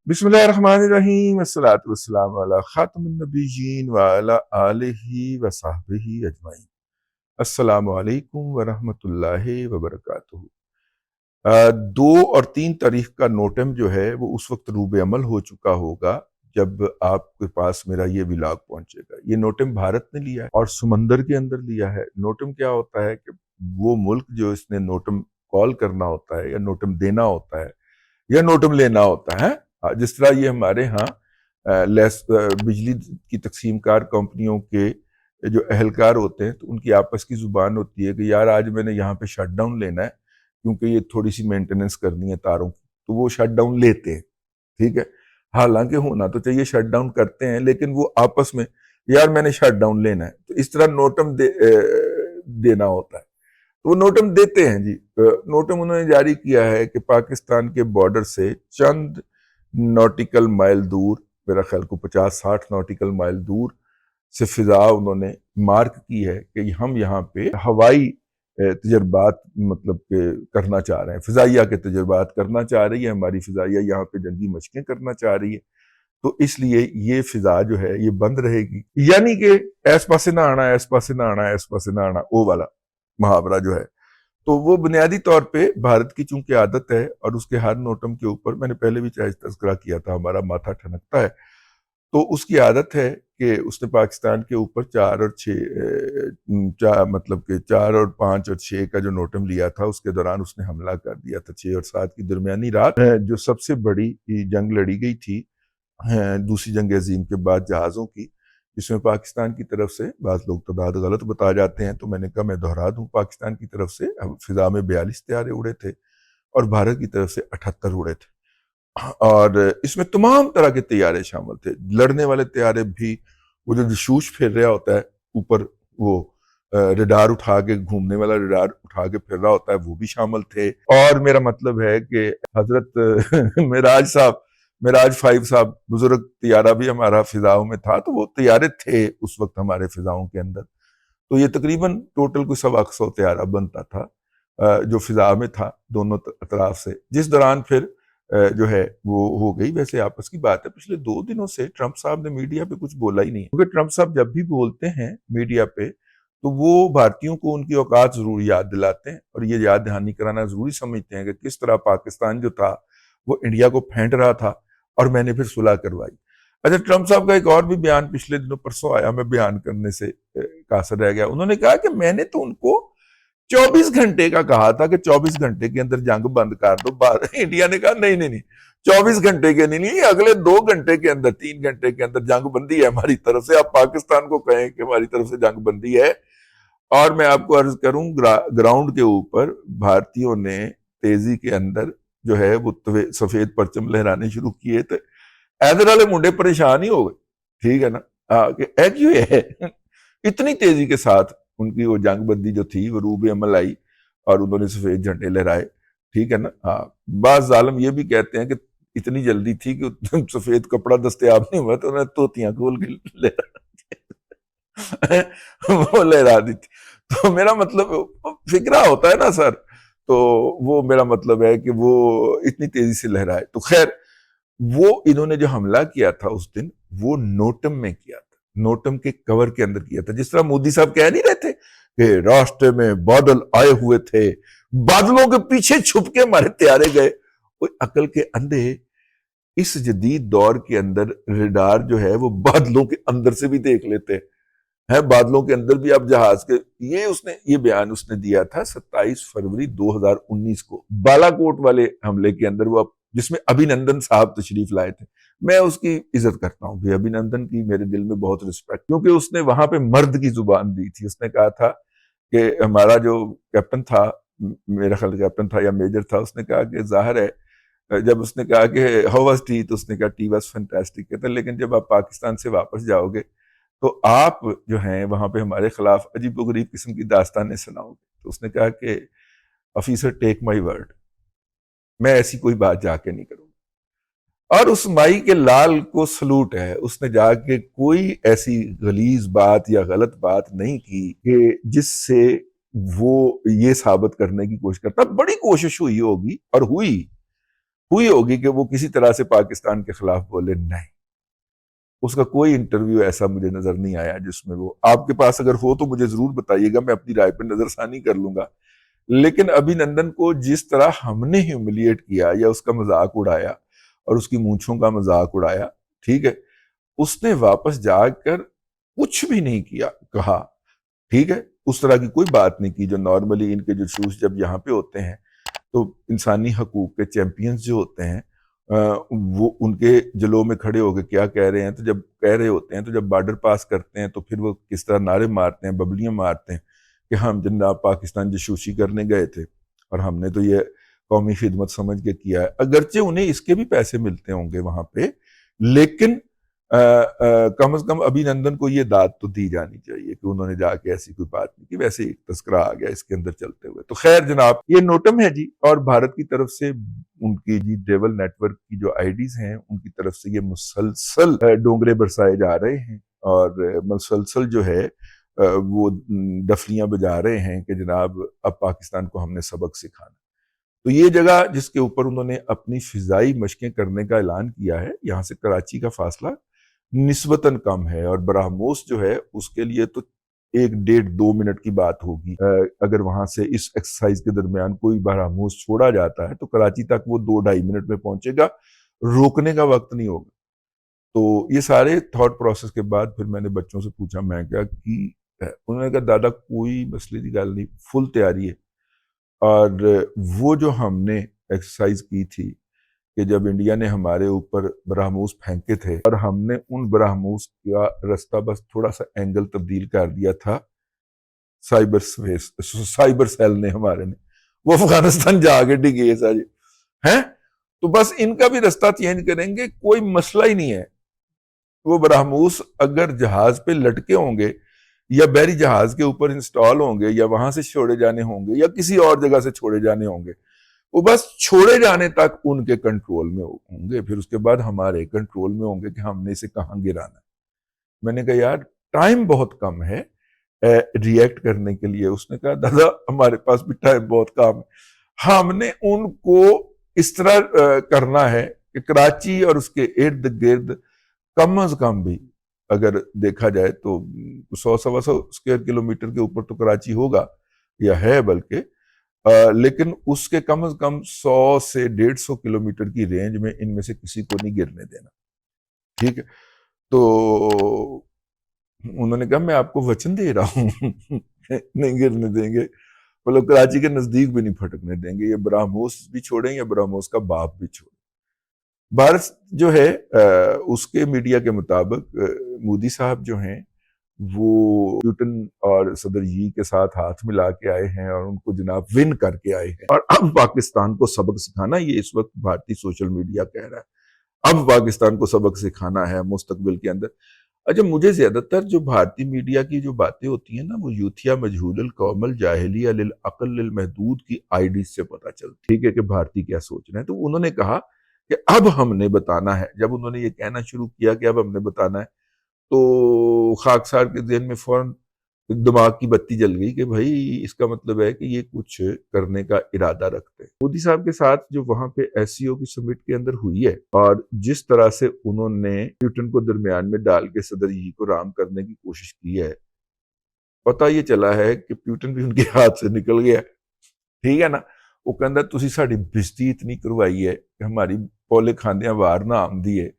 بسم اللہ الرحمن الرحیم، الصلاۃ والسلام علی خاتم النبیین وعلی آلہ وصحبہ اجمعین۔ السلام علیکم ورحمۃ اللہ وبرکاتہ۔ 2 اور 3 تاریخ کا نوٹم جو ہے وہ اس وقت روب عمل ہو چکا ہوگا جب آپ کے پاس میرا یہ ولاگ پہنچے گا۔ یہ نوٹم بھارت نے لیا ہے اور سمندر کے اندر لیا ہے۔ نوٹم کیا ہوتا ہے کہ وہ ملک جو اس نے نوٹم کال کرنا ہوتا ہے یا نوٹم دینا ہوتا ہے یا نوٹم لینا ہوتا ہے، جس طرح یہ ہمارے ہاں بجلی کی تقسیم کار کمپنیوں کے جو اہلکار ہوتے ہیں تو ان کی آپس کی زبان ہوتی ہے کہ یار آج میں نے یہاں پہ شٹ ڈاؤن لینا ہے کیونکہ یہ تھوڑی سی مینٹیننس کرنی ہے تاروں کی، تو وہ شٹ ڈاؤن لیتے ہیں، ٹھیک ہے۔ حالانکہ ہونا تو چاہیے شٹ ڈاؤن کرتے ہیں، لیکن وہ آپس میں یار میں نے شٹ ڈاؤن لینا ہے، تو اس طرح نوٹم دینا ہوتا ہے، تو وہ نوٹم دیتے ہیں جی۔ نوٹم انہوں نے جاری کیا ہے کہ پاکستان کے بارڈر سے چند نوٹیکل مائل دور، میرا خیال کو 50-60 نوٹیکل مائل دور سے فضا انہوں نے مارک کی ہے کہ ہم یہاں پہ ہوائی تجربات مطلب کہ کرنا چاہ رہے ہیں، فضائیہ کے تجربات کرنا چاہ رہی ہے ہماری فضائیہ، یہاں پہ جنگی مشقیں کرنا چاہ رہی ہے، تو اس لیے یہ فضا جو ہے یہ بند رہے گی، یعنی کہ ایس پاسے نہ آنا، ایس پاسے نہ آنا، ایس پاسے نہ آنا، وہ والا محاورہ جو ہے، تو وہ بنیادی طور پہ بھارت کی چونکہ عادت ہے اور اس کے ہر نوٹم کے اوپر میں نے پہلے بھی تذکرہ کیا تھا، ہمارا ماتھا ٹھنکتا ہے، تو اس کی عادت ہے کہ اس نے پاکستان کے اوپر 4 اور 5 اور 6 کا جو نوٹم لیا تھا اس کے دوران اس نے حملہ کر دیا تھا۔ 6 اور 7 کی درمیانی رات جو سب سے بڑی جنگ لڑی گئی تھی دوسری جنگ عظیم کے بعد جہازوں کی، جس میں پاکستان کی طرف سے بعض لوگ تعداد غلط بتا جاتے ہیں، تو میں نے کہا میں دہرا دوں، پاکستان کی طرف سے فضا میں 42 طیارے اڑے تھے اور بھارت کی طرف سے 78 اڑے تھے، اور اس میں تمام طرح کے طیارے شامل تھے، لڑنے والے طیارے بھی، وہ جو شوش پھیر رہا ہوتا ہے اوپر، وہ ریڈار اٹھا کے گھومنے والا ریڈار اٹھا کے پھر رہا ہوتا ہے، وہ بھی شامل تھے، اور میرا مطلب ہے کہ حضرت معراج 5 صاحب بزرگ طیارہ بھی ہمارا فضاؤں میں تھا، تو وہ طیارے تھے اس وقت ہمارے فضاؤں کے اندر، تو یہ تقریباً ٹوٹل کوئی 125 طیارہ بنتا تھا جو فضا میں تھا دونوں اطراف سے، جس دوران پھر جو ہے وہ ہو گئی۔ ویسے آپس کی بات ہے، پچھلے 2 دنوں سے ٹرمپ صاحب نے میڈیا پہ کچھ بولا ہی نہیں ہے، کیونکہ ٹرمپ صاحب جب بھی بولتے ہیں میڈیا پہ تو وہ بھارتیوں کو ان کی اوقات ضرور یاد دلاتے ہیں اور یہ یاد دہانی کرانا ضروری سمجھتے ہیں کہ کس طرح پاکستان جو تھا وہ انڈیا کو پھینٹ رہا تھا اور میں نے پھر صلح کروائی۔ اچھا، ٹرمپ صاحب کا ایک اور بھی بیان پچھلے دنوں پرسوں آیا، میں بیان کرنے سے قاصر رہ گیا، انہوں نے کہا کہ میں نے تو ان کو 24 گھنٹے کا کہا تھا کہ 24 گھنٹے کے اندر جنگ بند کر دو، انڈیا نے کہا نہیں نہیں نہیں، 24 گھنٹے کے نہیں، اگلے 2 گھنٹے کے اندر، 3 گھنٹے کے اندر جنگ بندی ہے ہماری طرف سے، آپ پاکستان کو کہیں کہ ہماری طرف سے جنگ بندی ہے۔ اور میں آپ کو عرض کروں گراؤنڈ کے اوپر بھارتیوں نے تیزی کے اندر جو ہے وہ سفید پرچم لہرانے شروع کیے تھے، ایدر والے منڈے پریشان ہی ہو گئے، ٹھیک ہے نا، کہ اے کیوں ہے اتنی تیزی کے ساتھ ان کی وہ جنگ بندی جو تھی وہ روب عمل آئی اور انہوں نے سفید جھنڈے لہرائے، ٹھیک ہے نا۔ بعض ظالم یہ بھی کہتے ہیں کہ اتنی جلدی تھی کہ سفید کپڑا دستیاب نہیں ہوا تو انہوں نے توتیاں کھول کے وہ لہرا دی تھی، تو میرا مطلب فکرہ ہوتا ہے نا سر، تو وہ میرا مطلب ہے کہ وہ اتنی تیزی سے لہرائے، تو خیر وہ انہوں نے جو حملہ کیا تھا اس دن وہ نوٹم میں کیا تھا، نوٹم کے کور کے اندر کیا تھا، جس طرح مودی صاحب کہہ نہیں رہے تھے کہ راستے میں بادل آئے ہوئے تھے، بادلوں کے پیچھے چھپ کے ہمارے طیارے گئے، کوئی عقل کے اندھے اس جدید دور کے اندر ریڈار جو ہے وہ بادلوں کے اندر سے بھی دیکھ لیتے ہیں، بادلوں کے اندر بھی آپ جہاز کے، یہ بیان اس نے دیا تھا 27 فروری 2019 کو بالا کوٹ والے حملے کے اندر، وہ جس میں ابھینندن صاحب تشریف لائے تھے۔ میں اس کی عزت کرتا ہوں بھی، ابھینندن کی میرے دل میں بہت رسپیکٹ، کیونکہ اس نے وہاں پہ مرد کی زبان دی تھی، اس نے کہا تھا کہ ہمارا جو کیپٹن تھا، میرا خیال کیپٹن تھا یا میجر تھا، اس نے کہا کہ ظاہر ہے، جب اس نے کہا کہ ہاؤ واز ٹی، تو اس نے کہا ٹی واز فینٹاسٹک، کہتا لیکن جب آپ پاکستان سے واپس جاؤ گے تو آپ جو ہیں وہاں پہ ہمارے خلاف عجیب و غریب قسم کی داستانیں سناؤ گے، تو اس نے کہا کہ آفیسر ٹیک مائی ورڈ، میں ایسی کوئی بات جا کے نہیں کروں گا، اور اس مائی کے لال کو سلوٹ ہے، اس نے جا کے کوئی ایسی غلیظ بات یا غلط بات نہیں کی کہ جس سے وہ یہ ثابت کرنے کی کوشش کرتا، بڑی کوشش ہوئی ہوگی اور ہوئی ہوئی ہوگی کہ وہ کسی طرح سے پاکستان کے خلاف بولے. نہیں، اس کا کوئی انٹرویو ایسا مجھے نظر نہیں آیا جس میں وہ، آپ کے پاس اگر ہو تو مجھے ضرور بتائیے گا، میں اپنی رائے پہ نظر ثانی کر لوں گا. لیکن ابھی نندن کو جس طرح ہم نے ہیوملیٹ کیا یا اس کا مذاق اڑایا اور اس کی مونچھوں کا مذاق اڑایا، ٹھیک ہے، اس نے واپس جا کر کچھ بھی نہیں کیا کہا، ٹھیک ہے، اس طرح کی کوئی بات نہیں کی جو نارملی ان کے جو شوز جب یہاں پہ ہوتے ہیں تو انسانی حقوق کے چیمپئنز جو ہوتے ہیں وہ ان کے جلو میں کھڑے ہو کے کیا کہہ رہے ہیں، تو جب کہہ رہے ہوتے ہیں تو جب بارڈر پاس کرتے ہیں تو پھر وہ کس طرح نعرے مارتے ہیں، ببلیاں مارتے ہیں کہ ہم جناب پاکستان جاسوسی کرنے گئے تھے اور ہم نے تو یہ قومی خدمت سمجھ کے کیا ہے. اگرچہ انہیں اس کے بھی پیسے ملتے ہوں گے وہاں پہ، لیکن کم از کم ابھی نندن کو یہ داد تو دی جانی چاہیے کہ انہوں نے جا کے ایسی کوئی بات نہیں کی. ویسے ایک تذکرہ آ گیا اس کے اندر چلتے ہوئے. تو خیر جناب، یہ نوٹم ہے جی، اور بھارت کی طرف سے ان کی جی ڈیول نیٹ ورک کی جو آئی ڈیز ہیں ان کی طرف سے یہ مسلسل ڈونگرے برسائے جا رہے ہیں اور مسلسل جو ہے وہ ڈفلیاں بجا رہے ہیں کہ جناب اب پاکستان کو ہم نے سبق سکھانا. تو یہ جگہ جس کے اوپر انہوں نے اپنی فضائی مشقیں کرنے کا اعلان کیا ہے، یہاں سے کراچی کا فاصلہ نسبتاً کم ہے، اور براہموس جو ہے اس کے لیے تو 1.5-2 منٹ کی بات ہوگی. اگر وہاں سے اس ایکسرسائز کے درمیان کوئی براہموس چھوڑا جاتا ہے تو کراچی تک وہ 2-2.5 منٹ میں پہنچے گا، روکنے کا وقت نہیں ہوگا. تو یہ سارے تھاٹ پروسیس کے بعد پھر میں نے بچوں سے پوچھا میں کیا کی ہے، انہوں نے کہا دادا کوئی مسئلے کی گل نہیں، فل تیاری ہے. اور وہ جو ہم نے ایکسرسائز کی تھی کہ جب انڈیا نے ہمارے اوپر براہموس پھینکے تھے اور ہم نے ان براہموس کا رستہ بس تھوڑا سا اینگل تبدیل کر دیا تھا، سائبر سیل نے ہمارے نے، وہ افغانستان جا کے ڈگے سارے ہیں. تو بس ان کا بھی رستہ چینج کریں گے، کوئی مسئلہ ہی نہیں ہے. وہ براہموس اگر جہاز پہ لٹکے ہوں گے یا بحری جہاز کے اوپر انسٹال ہوں گے یا وہاں سے چھوڑے جانے ہوں گے یا کسی اور جگہ سے چھوڑے جانے ہوں گے، وہ بس چھوڑے جانے تک ان کے کنٹرول میں ہوں گے، پھر اس کے بعد ہمارے کنٹرول میں ہوں گے کہ ہم نے اسے کہاں گرانا ہے. میں نے کہا یار ٹائم بہت کم ہے ریئیکٹ کرنے کے لیے. اس نے کہا دادا ہمارے پاس بھی ٹائم بہت کم ہے، ہم نے ان کو اس طرح کرنا ہے کہ کراچی اور اس کے ارد گرد کم از کم بھی اگر دیکھا جائے تو 100-125 اسکوائر کلومیٹر کے اوپر تو کراچی ہوگا یا ہے بلکہ، لیکن اس کے کم از کم 100 سے 150 کلومیٹر کی رینج میں ان میں سے کسی کو نہیں گرنے دینا. ٹھیک ہے، تو انہوں نے کہا میں آپ کو وچن دے رہا ہوں نہیں گرنے دیں گے، مطلب کراچی کے نزدیک بھی نہیں پھٹکنے دیں گے، یہ براہموس بھی چھوڑیں یا براہموس کا باپ بھی چھوڑیں. بھارت جو ہے اس کے میڈیا کے مطابق مودی صاحب جو ہیں وہ پیوٹن اور صدر جی کے ساتھ ہاتھ ملا کے آئے ہیں اور ان کو جناب ون کر کے آئے ہیں، اور اب پاکستان کو سبق سکھانا، یہ اس وقت بھارتی سوشل میڈیا کہہ رہا ہے اب پاکستان کو سبق سکھانا ہے مستقبل کے اندر. اچھا، مجھے زیادہ تر جو بھارتی میڈیا کی جو باتیں ہوتی ہیں نا وہ یوتھیا مجہول القوم الجاہلیہ للعقل للمحدود کی آئی ڈی سے پتہ چلتی، ٹھیک ہے، کہ بھارتی کیا سوچ رہے ہیں. تو انہوں نے کہا کہ اب ہم نے بتانا ہے. جب انہوں نے یہ کہنا شروع کیا کہ اب ہم نے بتانا ہے تو خاکسار کے ذہن میں فوراً دماغ کی بتی جل گئی کہ بھائی اس کا مطلب ہے کہ یہ کچھ کرنے کا ارادہ رکھتے ہیں. مودی صاحب کے ساتھ جو وہاں پہ ایس سی او کی سمٹ کے اندر ہوئی ہے اور جس طرح سے انہوں نے پیوٹن کو درمیان میں ڈال کے صدر جی کو رام کرنے کی کوشش کی ہے، پتہ یہ چلا ہے کہ پیوٹن بھی ان کے ہاتھ سے نکل گیا. ٹھیک ہے نا، وہ کہندا تسی ساڈی بےزتی اتنی کروائی ہے کہ ہماری پولے کھاندیاں وار نہ آمدی ہے،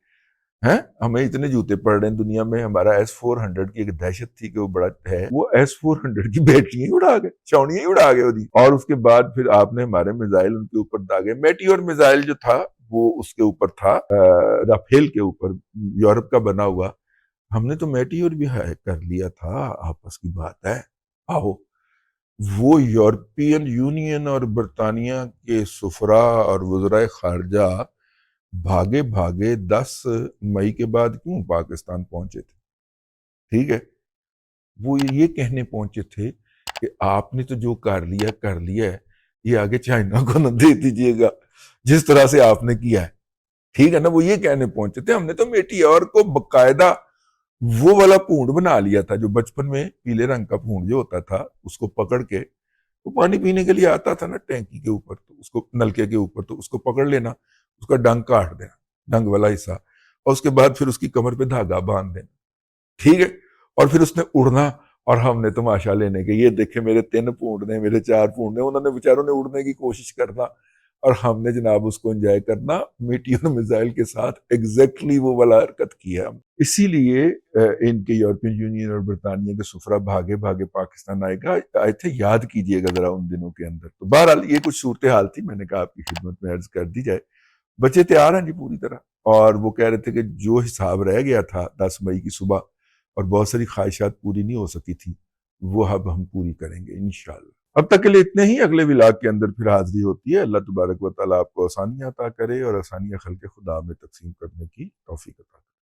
ہمیں اتنے جوتے پڑ رہے ہیں دنیا میں. ہمارا S-400 کی ایک دہشت تھی کہ وہ بڑا ہے، وہ S-400 کی بیٹریاں ہی اڑا گئے، چاؤنیاں ہی اڑا گئے. اور اس کے بعد پھر آپ نے ہمارے میزائل ان کے اوپر داغے. میٹیور میزائل جو تھا وہ اس کے اوپر تھا، رافیل کے اوپر، یورپ کا بنا ہوا. ہم نے تو میٹیور بھی کر لیا تھا، آپس کی بات ہے. آہو، وہ یورپین یونین اور برطانیہ کے سفراء اور وزرائے خارجہ بھاگے بھاگے 10 مئی کے بعد کیوں پاکستان پہنچے تھے؟ ٹھیک ہے، وہ یہ کہنے پہنچے تھے کہ آپ نے تو جو کر لیا ہے، یہ آگے چائنا کو نہ دے دیجیے گا جس طرح سے آپ نے کیا ہے. ٹھیک ہے نا، وہ یہ کہنے پہنچے تھے. ہم نے تو میٹیور کو باقاعدہ وہ والا پونڈ بنا لیا تھا جو بچپن میں پیلے رنگ کا پونڈ جو ہوتا تھا، اس کو پکڑ کے وہ پانی پینے کے لیے آتا تھا نا ٹینکی کے اوپر، تو اس کو نلکے کے اوپر، تو اس کو پکڑ لینا، اس کا ڈنگ کاٹ دینا، ڈنگ والا حصہ، اور اس کے بعد پھر اس کی کمر پہ دھاگا باندھ دینا، ٹھیک ہے؟ اور پھر اس نے اڑنا، اور ہم نے تماشا لینے کے، یہ دیکھے میرے 3 پونڈ نے، میرے 4 پونڈ نے، انہوں نے بیچاروں نے اڑنے کی کوشش کرنا، اور ہم نے جناب اس کو انجوائے کرنا میٹیور میزائل کے ساتھ، ایگزیکٹلی وہ والا حرکت کی ہے ہم۔ اسی لیے ان کے یورپین یونین اور برطانیہ کے سفرا بھاگے بھاگے پاکستان آئے تھے، یاد کیجئے گا ذرا ان دنوں کے اندر۔ تو بہرحال یہ کچھ صورتحال تھی، میں نے کہا آپ کی خدمت میں عرض کر دی جائے۔ بچے تیار ہیں جی پوری طرح، اور وہ کہہ رہے تھے کہ جو حساب رہ گیا تھا 10 مئی کی صبح، اور بہت ساری خواہشات پوری نہیں ہو سکی تھی، وہ اب ہم پوری کریں گے انشاءاللہ۔ اب تک کے لیے اتنے ہی، اگلے ولاگ کے اندر پھر حاضری ہوتی ہے۔ اللہ تبارک و تعالیٰ آپ کو آسانیاں عطا کرے، اور آسانیاں خلق خدا میں تقسیم کرنے کی توفیق عطا کرے۔